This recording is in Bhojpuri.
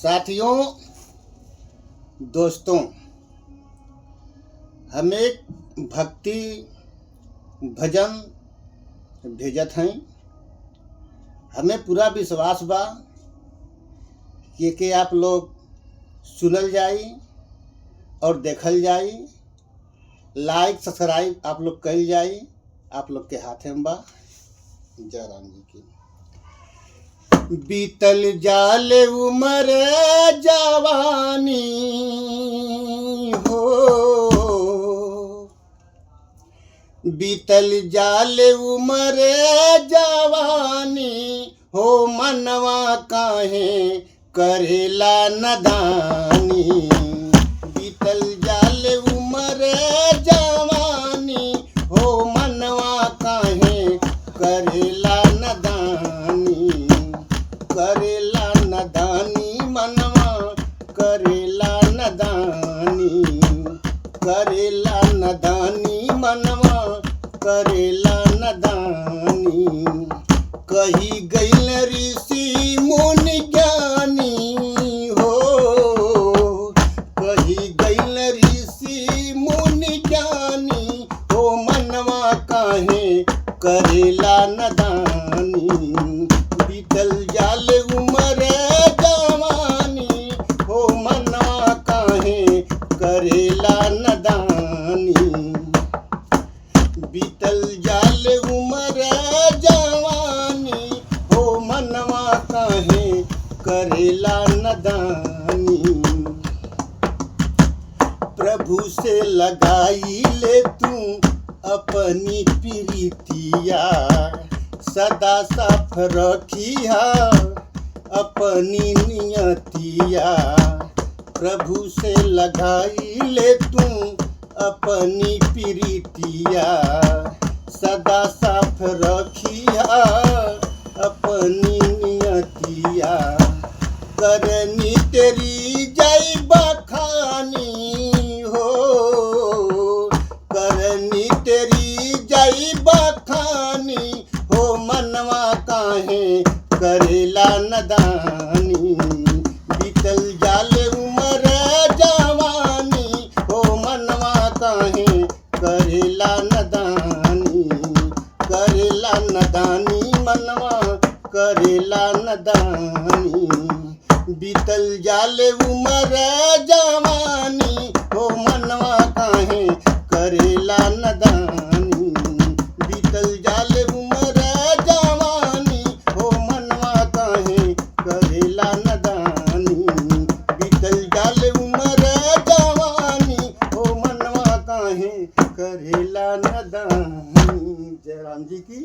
साथियों, दोस्तों, हम एक भक्ति भजन भेजत हैं। हमें पूरा विश्वास बा कि आप लोग सुनल जाई और देखल जाई, लाइक सब्सक्राइब आप लोग कल जाई। आप लोग के हाथ में बा। जय राम जी की। बीतल जाल उमर जवानी हो, बीतल जाल उमर जवानी हो, मनवा काहे करेला नदानी। बीतल जाल उमर जवानी हो, मनवा काहे करेला नदानी। करेला नदानी मनवा करेला नदानी, करेला नदानी मनवा करेला नदानी। कही गईल ऋषि मुनि ज्ञानी हो, कही गईल ऋषि मुनि ज्ञानी हो, मनवा काहे करेला नदानी। बीतल जाल उमर जवानी हो, मनवा काहे करेला नदानी। बीतल जाल उमर जवानी हो, मनवा काहे करेला नदानी। प्रभु से लगाई ले तू अपनी प्रीतिया, सदा साफ रखिया अपनी नियतिया। प्रभु से लगाई ले तू अपनी प्रीतिया, सदा साफ रखिया अपनी नियतिया। करनी तेरी जय बखानी हो, करनी तेरी जय बखानी हो, मनवा काहे करेला नदानी। बीतल जाल उमर जवानी हो, मनवा काहे करेला नदानी। करेला नदानी मनवा करेला नदानी। बीतल जाल उमर जवानी हो, मनवा काहे करेला नदानी। बीतल जाल उमर जवानी हो, मनवा काहे करेला नदानी। बीतल जाल उमर जवानी हो, मनवा काहे करेला नदानी। जय राम जी की।